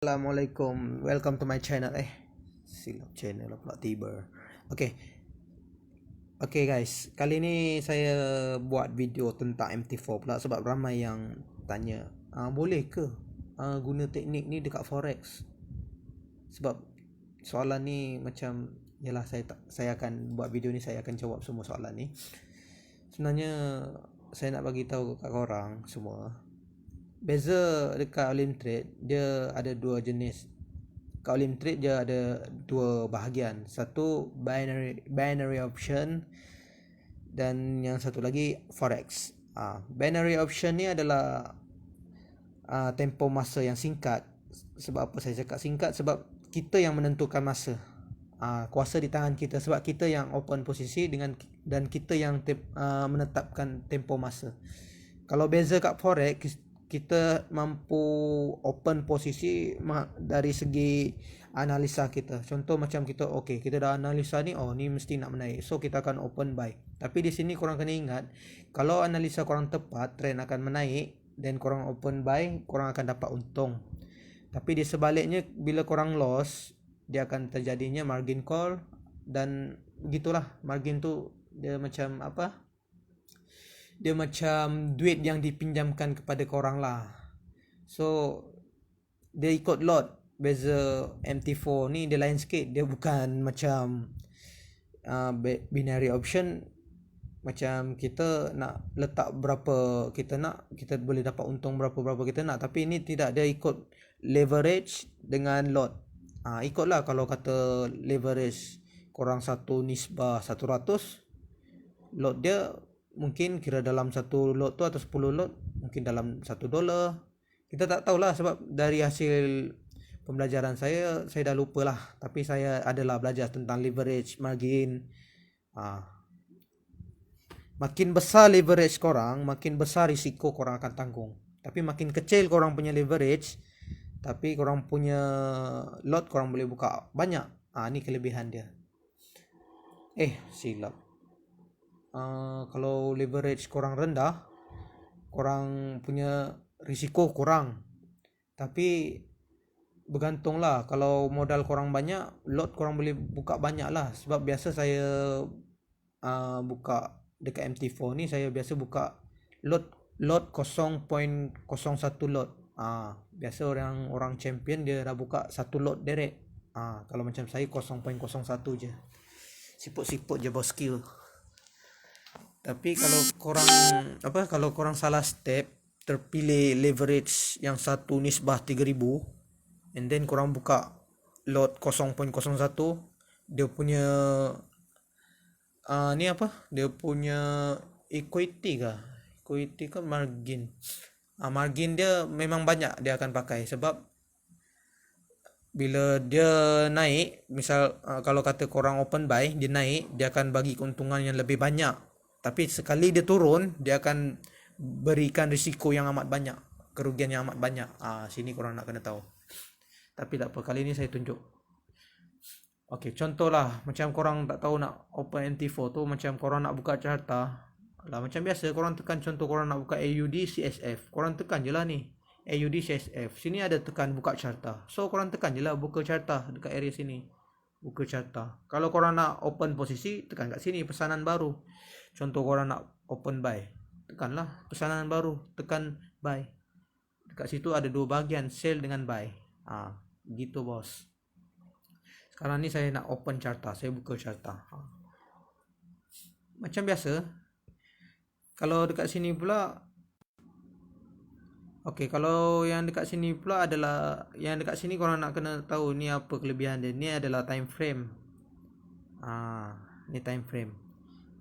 Assalamualaikum, welcome to my channel. Silap channel lah pula tiba. Okay, okay guys, kali ni saya buat video tentang MT4 pula sebab ramai yang tanya, boleh ke guna teknik ni dekat forex? Sebab soalan ni macam, yalah, saya akan buat video ni, saya akan jawab semua soalan ni. Sebenarnya saya nak bagi tahu kat korang semua, beza dekat Olim Trade, dia ada dua jenis. Kat Olim Trade dia ada dua bahagian. Satu binary option dan yang satu lagi forex. Binary option ni adalah tempoh masa yang singkat. Sebab apa saya cakap singkat? Sebab kita yang menentukan masa. Kuasa di tangan kita sebab kita yang open posisi dan kita yang menetapkan tempoh masa. Kalau beza kat forex, kita mampu open posisi dari segi analisa kita. Contoh macam kita kita dah analisa ni, ni mesti nak menaik, so kita akan open buy. Tapi di sini korang kena ingat, kalau analisa korang tepat, trend akan menaik dan korang open buy, korang akan dapat untung. Tapi di sebaliknya, bila korang loss, dia akan terjadinya margin call. Dan begitulah, margin tu dia macam apa? Dia macam duit yang dipinjamkan kepada korang lah. So dia ikut lot. Beza MT4 ni dia lain sikit. Dia bukan macam binary option. Macam kita nak letak berapa kita nak, kita boleh dapat untung berapa kita nak. Tapi ini tidak, dia ikut leverage dengan lot. Ikutlah, kalau kata leverage korang satu nisbah 100, lot dia mungkin kira dalam satu lot tu atau 10 lot mungkin dalam $1. Kita tak tahulah sebab dari hasil pembelajaran saya dah lupa lah. Tapi saya adalah belajar tentang leverage, margin. Makin besar leverage korang, makin besar risiko korang akan tanggung. Tapi makin kecil korang punya leverage, tapi korang punya lot korang boleh buka banyak. Ni kelebihan dia. Silap. Kalau leverage korang rendah, korang punya risiko kurang. Tapi bergantunglah, kalau modal korang banyak, lot korang boleh buka banyak lah. Sebab biasa saya buka dekat MT4 ni, saya biasa buka lot 0.01 lot. Biasa orang champion dia dah buka satu lot direct. Kalau macam saya 0.01 je. Siput-siput je bos skill. Tapi kalau korang salah step, terpilih leverage yang satu nisbah 3000, and then korang buka lot 0.01, dia punya dia punya equity ke margin. Margin dia memang banyak dia akan pakai. Sebab bila dia naik, misal kalau kata korang open buy, dia naik, dia akan bagi keuntungan yang lebih banyak. Tapi sekali dia turun, dia akan berikan risiko yang amat banyak, kerugian yang amat banyak. Sini korang nak kena tahu. Tapi tak apa, kali ni saya tunjuk. Contohlah, macam korang tak tahu nak open MT4 tu, macam korang nak buka carta lah, macam biasa korang tekan, contoh korang nak buka AUD CSF, korang tekan je lah ni AUD CSF. Sini ada tekan buka carta, so korang tekan je lah buka carta dekat area sini, buka carta. Kalau korang nak open posisi, tekan kat sini pesanan baru. Contoh korang nak open buy, tekanlah pesanan baru, tekan buy. Dekat situ ada dua bahagian, sell dengan buy. Gitu bos. Sekarang ni saya nak open carta, saya buka carta. Macam biasa. Kalau dekat sini pula, kalau yang dekat sini pula adalah, yang dekat sini korang nak kena tahu ni apa kelebihan dia. Ni adalah time frame. Ni time frame.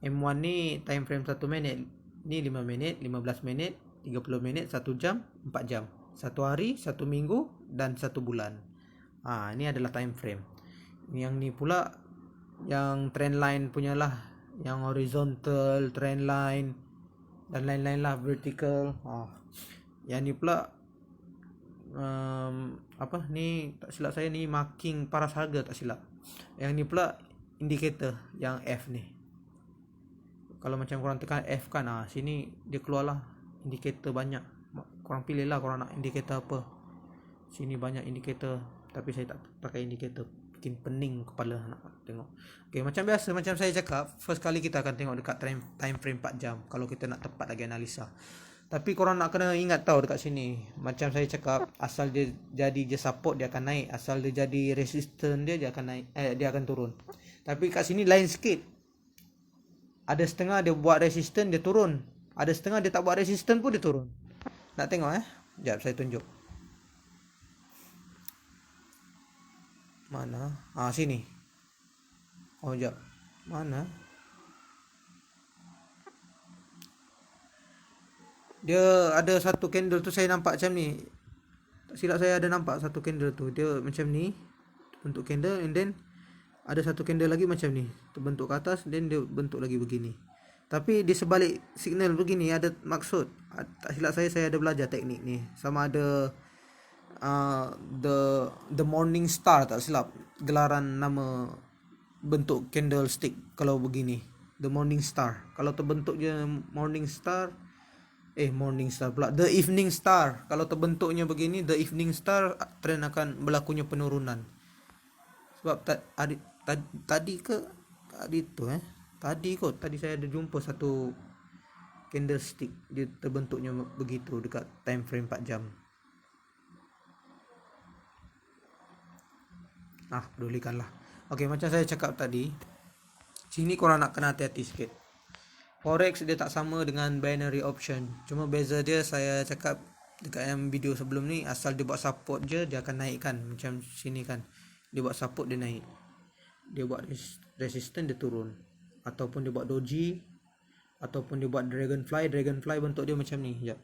M1 ni time frame 1 minit. Ni 5 minit, 15 minit, 30 minit, 1 jam, 4 jam. 1 hari, 1 minggu dan 1 bulan. Ni adalah time frame. Yang ni pula yang trend line punya lah, yang horizontal, trend line dan lain-lain lah, vertical. Yang ni pula ni tak silap saya ni marking paras harga, tak silap. Yang ni pula indikator yang F ni. Kalau macam korang tekan F kan, sini dia keluar lah indikator banyak. Korang pilih lah korang nak indikator apa. Sini banyak indikator, tapi saya tak pakai indikator, bikin pening kepala nak tengok. Okay, macam biasa, macam saya cakap, first kali kita akan tengok dekat time frame 4 jam kalau kita nak tepat lagi analisa. Tapi korang nak kena ingat tahu dekat sini, macam saya cakap, asal dia jadi je support dia akan naik, asal dia jadi resistance dia akan naik, dia akan turun. Tapi kat sini lain sikit. Ada setengah dia buat resistance dia turun, ada setengah dia tak buat resistance pun dia turun. Nak tengok Sekejap saya tunjuk. Mana? Sini. Sekejap. Mana? Dia ada satu candle tu saya nampak macam ni. Tak silap saya ada nampak satu candle tu. Dia macam ni. Bentuk candle, and then ada satu candle lagi macam ni. Terbentuk ke atas, then dia bentuk lagi begini. Tapi di sebalik signal begini ada maksud. Tak silap saya ada belajar teknik ni. Sama ada the morning star, tak silap gelaran nama bentuk candlestick kalau begini, the morning star. Kalau terbentuk je morning star pula, the evening star. Kalau terbentuknya begini, the evening star, trend akan berlakunya penurunan. Sebab tadi saya ada jumpa satu candlestick dia terbentuknya begitu dekat time frame 4 jam. Pedulikanlah. Okay, macam saya cakap tadi, sini korang nak kena hati-hati sikit. Forex dia tak sama dengan binary option. Cuma beza dia, saya cakap dekat yang video sebelum ni, asal dia buat support je dia akan naikkan. Macam sini kan, dia buat support dia naik, dia buat resistance dia turun. Ataupun dia buat doji, ataupun dia buat dragonfly bentuk dia macam ni. Sekejap.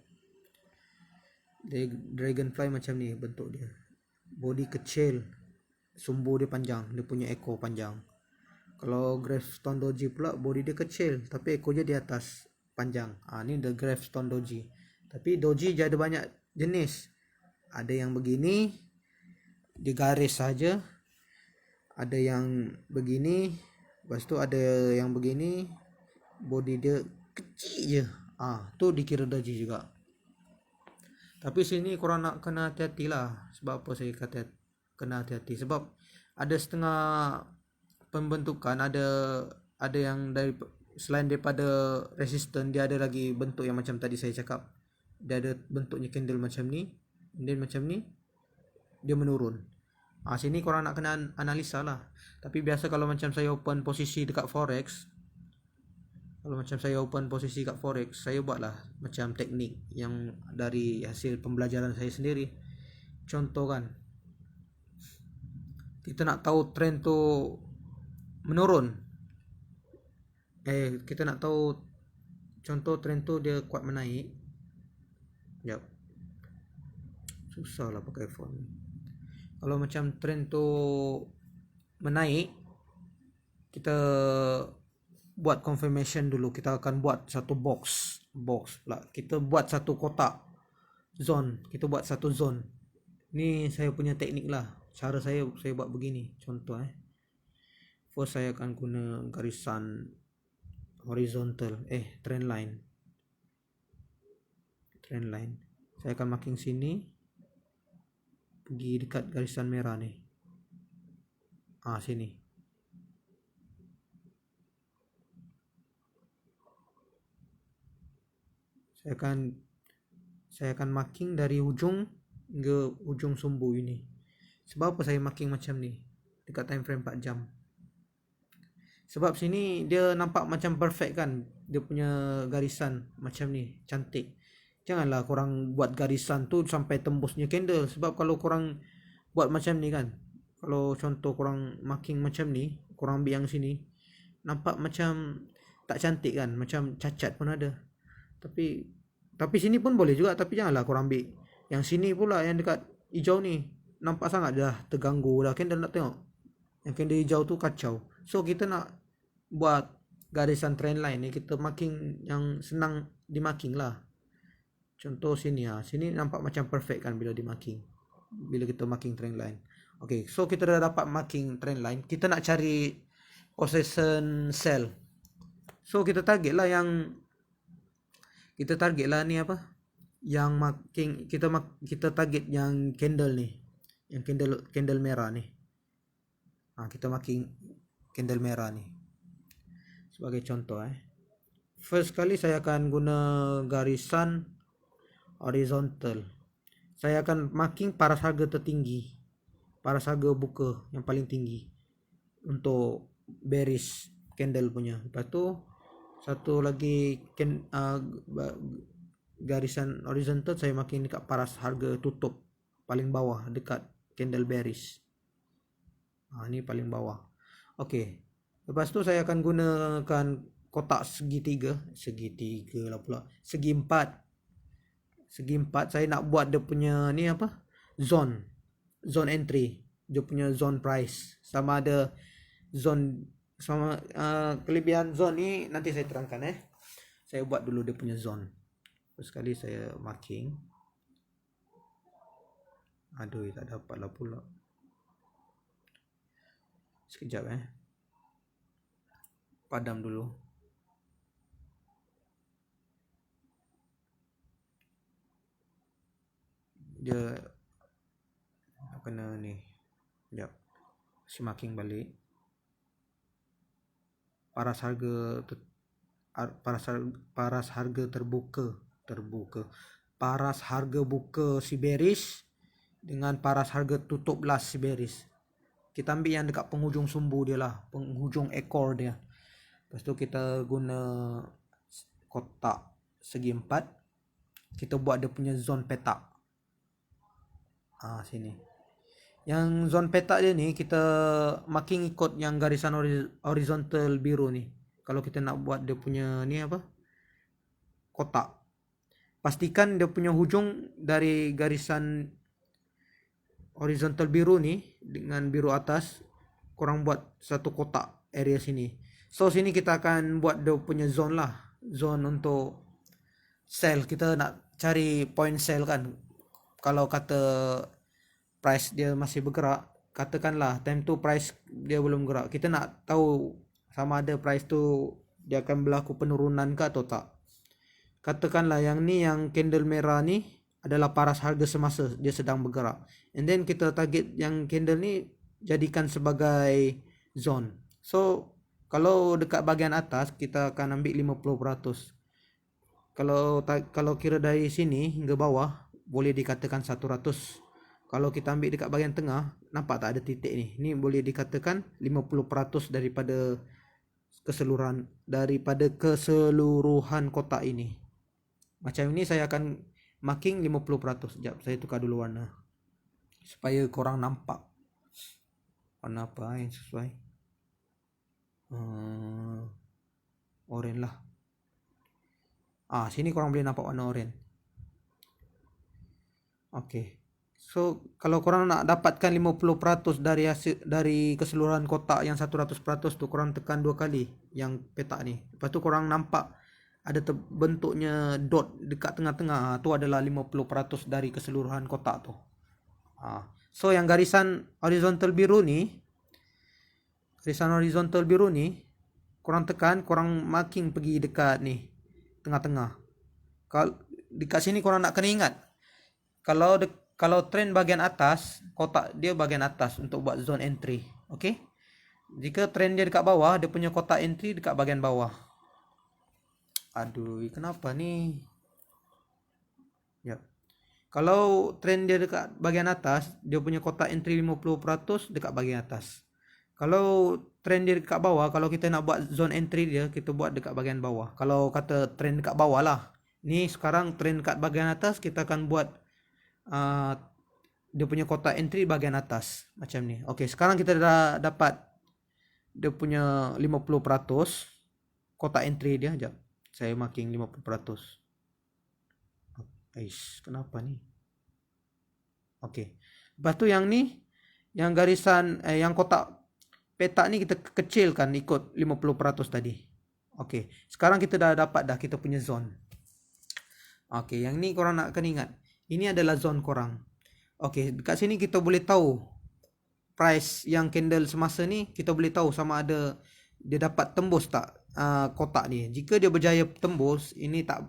Dragonfly macam ni bentuk dia, body kecil, sumbu dia panjang, dia punya ekor panjang. Kalau gravestone doji pula, body dia kecil tapi ekor dia di atas panjang. Ni the gravestone doji. Tapi doji je ada banyak jenis. Ada yang begini, dia garis saja. Ada yang begini, lepas tu ada yang begini, body dia kecil je. Tu dikira doji juga. Tapi sini korang nak kena hati-hati lah. Sebab apa saya kata kena hati-hati? Sebab ada setengah pembentukan, ada yang dari selain daripada resistance, dia ada lagi bentuk yang macam tadi saya cakap. Dia ada bentuknya candle macam ni, dan macam ni dia menurun. Sini korang nak kena analisa lah. Tapi biasa kalau macam saya open posisi dekat forex, saya buatlah macam teknik yang dari hasil pembelajaran saya sendiri. Contoh kan, kita nak tahu trend tu menurun. Kita nak tahu, contoh trend tu dia kuat menaik. Sekejap. Susah lah pakai phone. Kalau macam trend tu menaik, kita buat confirmation dulu. Kita akan buat satu box pula. Kita buat satu kotak zone. Kita buat satu zone. Ni saya punya teknik lah. Cara saya buat begini. Contoh first saya akan guna garisan horizontal, trend line. Saya akan marking sini, pergi dekat garisan merah ni. Sini. Saya akan marking dari ujung hingga ujung sumbu ini. Sebab apa saya marking macam ni dekat time frame 4 jam? Sebab sini dia nampak macam perfect kan, dia punya garisan macam ni, cantik. Janganlah korang buat garisan tu sampai tembusnya candle. Sebab kalau korang buat macam ni kan, kalau contoh korang marking macam ni, korang ambil yang sini, nampak macam tak cantik kan, macam cacat pun ada. Tapi sini pun boleh juga, tapi janganlah korang ambil yang sini pula, yang dekat hijau ni. Nampak sangat dah terganggu dah candle, nak tengok. Yang candle hijau tu kacau. So kita nak buat garisan trend line ni, kita marking yang senang di marking lah. Contoh sini sini nampak macam perfect kan bila di marking, bila kita marking trend line. Okay, so kita dah dapat marking trend line. Kita nak cari position sell. So kita target lah ni yang makin kita target yang candle nih, yang candle merah nih. Kita makin candle merah nih sebagai contoh. First kali saya akan guna garisan horizontal. Saya akan marking paras harga tertinggi, paras harga buka yang paling tinggi untuk bearish candle punya. Lepas tu satu lagi garisan horizontal saya marking dekat paras harga tutup paling bawah dekat candle bearish. Ini paling bawah. Okey. Lepas tu saya akan gunakan kotak segitiga lah pula. Segi empat saya nak buat dia punya ni apa? Zone entry. Dia punya zone price. Sama ada zone sama kelebihan zone ni nanti saya terangkan. Saya buat dulu dia punya zone. First kali saya marking. Aduh, tak dapat lah pula. Sekejap padam dulu. Dia kena ni. Sekejap. Si marking balik. Paras harga terbuka. Paras harga buka si bearish dengan paras harga tutup last si bearish. Kita ambil yang dekat penghujung sumbu dia lah, penghujung ekor dia. Lepas tu kita guna kotak segi empat. Kita buat dia punya zone petak. Sini. Yang zone petak dia ni kita marking ikut yang garisan horizontal biru ni. Kalau kita nak buat dia punya ni apa? Kotak. Pastikan dia punya hujung dari garisan horizontal biru ni dengan biru atas, korang buat satu kotak area sini. So sini kita akan buat dia punya zone lah, zone untuk sell. Kita nak cari point sell kan. Kalau kata price dia masih bergerak, katakanlah time tu price dia belum gerak, kita nak tahu sama ada price tu dia akan berlaku penurunan ke atau tak. Katakanlah yang ni, yang candle merah ni adalah paras harga semasa dia sedang bergerak. And then kita target yang candle ni jadikan sebagai zone. So kalau dekat bahagian atas kita akan ambil 50%. Kalau kira dari sini hingga bawah boleh dikatakan 100. Kalau kita ambil dekat bahagian tengah, nampak tak ada titik ni? Ni boleh dikatakan 50% daripada keseluruhan kotak ini. Macam ini saya akan marking 50%. Sekejap, saya tukar dulu warna supaya korang nampak warna apa yang sesuai. Oren lah. Sini korang boleh nampak warna oren. Okay. So kalau korang nak dapatkan 50% dari keseluruhan kotak yang 100% tu, korang tekan 2 kali yang petak ni. Lepas tu korang nampak ada bentuknya dot dekat tengah-tengah. Tu adalah 50% dari keseluruhan kotak tu. So yang garisan horizontal biru ni, korang tekan, korang marking pergi dekat ni tengah-tengah. Kalau dekat sini korang nak kena ingat, kalau trend bahagian atas, kotak dia bahagian atas untuk buat zone entry. Okay. Jika trend dia dekat bawah, dia punya kotak entry dekat bahagian bawah. Aduh, kenapa ni? Ya. Kalau trend dia dekat bahagian atas, dia punya kotak entry 50% dekat bahagian atas. Kalau trend dia dekat bawah, kalau kita nak buat zone entry dia, kita buat dekat bahagian bawah. Kalau kata trend dekat bawah lah. Ni sekarang trend dekat bahagian atas, kita akan buat dia punya kotak entry bahagian atas. Macam ni. Okay, sekarang kita dah dapat dia punya 50% kotak entry dia. Sekejap, saya marking 50%. Kenapa ni? Okay. Lepas tu yang ni, yang garisan yang kotak petak ni kita kecilkan ikut 50% tadi. Okay. Sekarang kita dah dapat dah kita punya zone. Okay, yang ni korang nak kena ingat. Ini adalah zone korang. Okay, dekat sini kita boleh tahu price yang candle semasa ni, kita boleh tahu sama ada dia dapat tembus tak kotak ni. Jika dia berjaya tembus, ini tak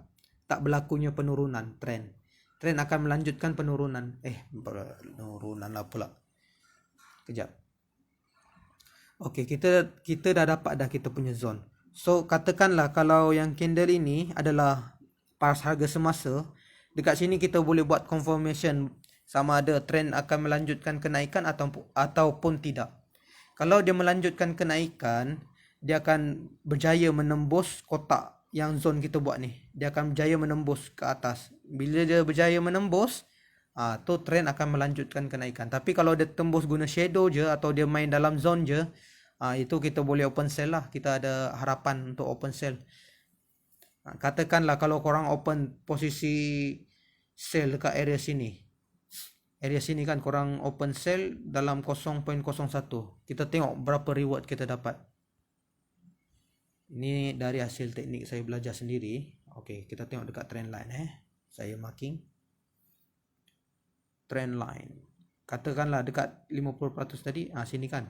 berlakunya penurunan trend. Trend akan melanjutkan penurunan. Penurunan lah pula. Kejap. Okey, kita dah dapat dah kita punya zone. So katakanlah kalau yang candle ini adalah paras harga semasa, dekat sini kita boleh buat confirmation sama ada trend akan melanjutkan kenaikan ataupun tidak. Kalau dia melanjutkan kenaikan, dia akan berjaya menembus kotak yang zone kita buat ni. Dia akan berjaya menembus ke atas. Bila dia berjaya menembus, tu trend akan melanjutkan kenaikan. Tapi kalau dia tembus guna shadow je atau dia main dalam zone je, itu kita boleh open sell lah. Kita ada harapan untuk open sell. Katakanlah kalau korang open posisi sell dekat area sini. Area sini kan korang open sell dalam 0.01. Kita tengok berapa reward kita dapat. Ini dari hasil teknik saya belajar sendiri. Okey, kita tengok dekat trend line Saya marking trend line. Katakanlah dekat 50% tadi, sini kan.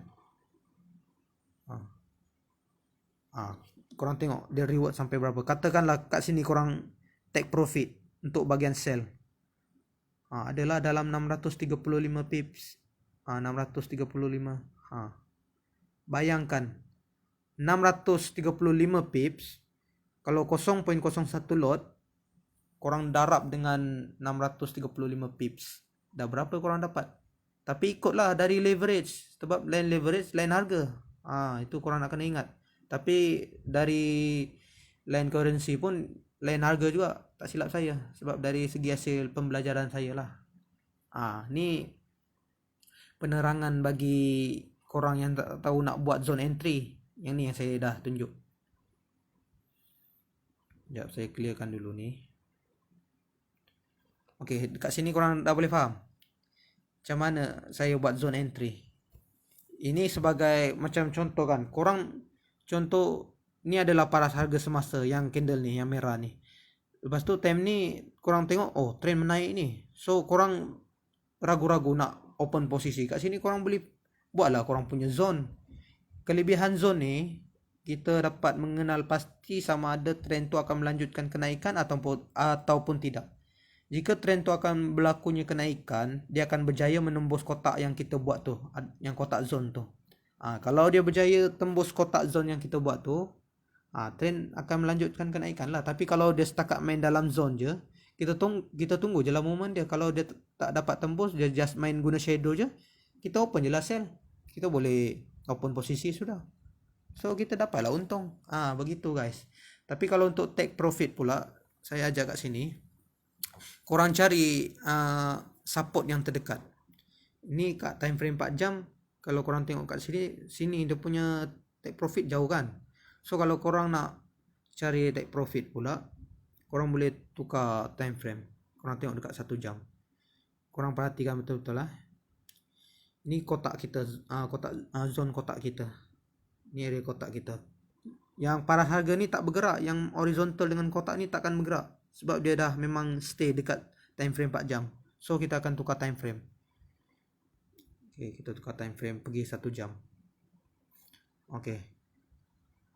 Korang tengok dia reward sampai berapa. Katakanlah kat sini korang take profit untuk bagian sell. Adalah dalam 635 pips. 635. Bayangkan 635 pips, kalau 0.01 lot, korang darab dengan 635 pips. Dah berapa korang dapat? Tapi ikutlah dari leverage. Sebab lain leverage, lain harga. Itu korang nak kena ingat. Tapi dari lain currency pun lain harga juga. Tak silap saya. Sebab dari segi hasil pembelajaran saya lah. Ni penerangan bagi korang yang tak tahu nak buat zone entry. Yang ni yang saya dah tunjuk. Sekejap saya clearkan dulu ni. Okey, dekat sini korang dah boleh faham macam mana saya buat zone entry. Ini sebagai macam contoh kan. Korang contoh ni adalah paras harga semasa yang candle ni, yang merah ni. Lepas tu time ni korang tengok, trend menaik ni. So korang ragu-ragu nak open posisi. Kat sini korang boleh buatlah korang punya zone. Kelebihan zone ni, kita dapat mengenal pasti sama ada trend tu akan melanjutkan kenaikan ataupun tidak. Jika trend tu akan berlakunya kenaikan, dia akan berjaya menembus kotak yang kita buat tu, yang kotak zone tu. Kalau dia berjaya tembus kotak zone yang kita buat tu, trend akan melanjutkan kenaikan lah. Tapi kalau dia setakat main dalam zone je, kita tunggu je lah moment dia. Kalau dia tak dapat tembus, dia just main guna shadow je, kita open je lah sell. Kita boleh open posisi sudah. So kita dapatlah untung. Begitu guys. Tapi kalau untuk take profit pula, saya ajak kat sini. Korang cari support yang terdekat. Ini kat time frame 4 jam. Kalau korang tengok kat sini dia punya take profit jauh kan. So kalau korang nak cari take profit pula, korang boleh tukar time frame. Korang tengok dekat 1 jam. Korang perhatikan betul-betul lah. Ni kotak kita, zone kotak kita. Ni area kotak kita. Yang paras harga ni tak bergerak. Yang horizontal dengan kotak ni takkan bergerak. Sebab dia dah memang stay dekat time frame 4 jam. So kita akan tukar time frame. Okay, kita tukar time frame pergi 1 jam. Okay.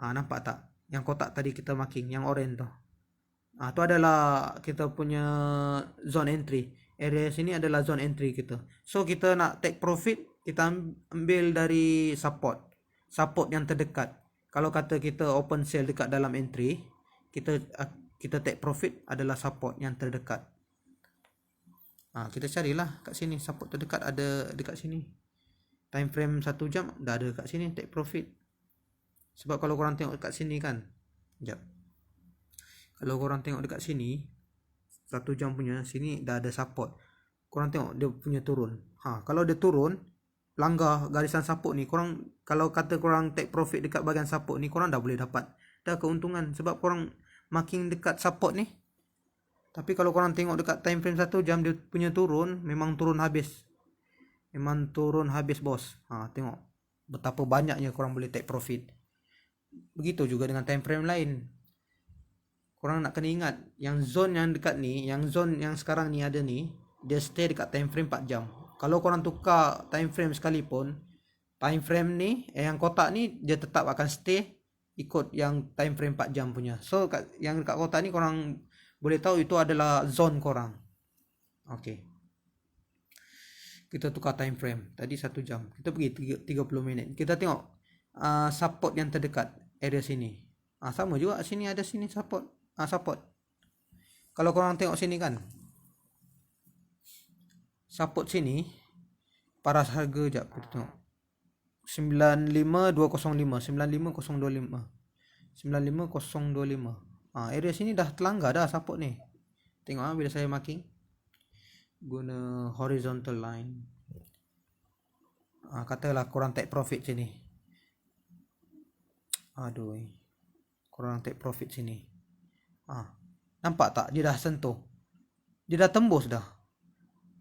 Nampak tak? Yang kotak tadi kita marking, yang orange tu. Tu adalah kita punya zone entry. Area sini adalah zone entry kita. So kita nak take profit, kita ambil dari support yang terdekat. Kalau kata kita open sale dekat dalam entry, kita take profit adalah support yang terdekat. Kita carilah kat sini. Support terdekat ada dekat sini. Time frame 1 jam dah ada kat sini, take profit. Sebab kalau korang tengok dekat sini kan, sekejap. Kalau korang tengok dekat sini, 1 jam punya, sini dah ada support. Korang tengok dia punya turun. Kalau dia turun, langgar garisan support ni, korang kalau kata korang take profit dekat bahagian support ni, korang dah boleh dapat dah keuntungan. Sebab korang marking dekat support ni. Tapi kalau korang tengok dekat time frame 1 jam, dia punya turun, memang turun habis. Memang turun habis bos. Tengok betapa banyaknya korang boleh take profit. Begitu juga dengan time frame lain. Korang nak kena ingat, yang zone yang dekat ni, yang zone yang sekarang ni ada ni, dia stay dekat time frame 4 jam. Kalau korang tukar time frame sekalipun, time frame ni, yang kotak ni, dia tetap akan stay ikut yang time frame 4 jam punya. So yang dekat kotak ni korang boleh tahu itu adalah zone korang. Okey. Kita tukar time frame. Tadi 1 jam. Kita pergi 30 minit. Kita tengok support yang terdekat area sini. Sama juga sini ada sini support. Support. Kalau korang tengok sini kan. Support sini paras harga jap kita tengok. 95205, 95025. 95025. Area sini dah terlanggar dah support ni. Tengok bila saya marking guna horizontal line. Katalah korang take profit sini. Aduh. Korang take profit sini. Nampak tak dia dah sentuh. Dia dah tembus dah.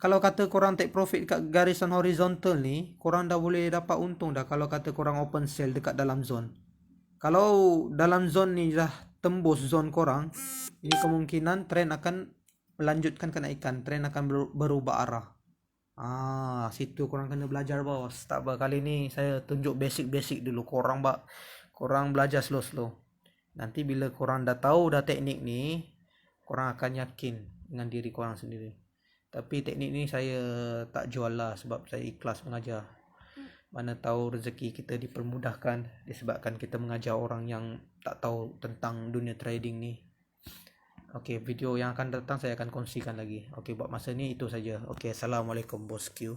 Kalau kata korang take profit kat garisan horizontal ni, korang dah boleh dapat untung dah kalau kata korang open sale dekat dalam zone. Kalau dalam zone ni dah tembus zone korang, ini kemungkinan trend akan melanjutkan kenaikan, trend akan berubah arah. Situ korang kena belajar bos. Tak apa, kali ni saya tunjuk basic-basic dulu. Korang belajar slow-slow. Nanti bila korang dah tahu dah teknik ni, korang akan yakin dengan diri korang sendiri. Tapi teknik ni saya tak jual lah sebab saya ikhlas mengajar. Mana tahu rezeki kita dipermudahkan disebabkan kita mengajar orang yang tak tahu tentang dunia trading ni. Okey, video yang akan datang saya akan kongsikan lagi. Okey, buat masa ni itu saja. Okey, Assalamualaikum bosku.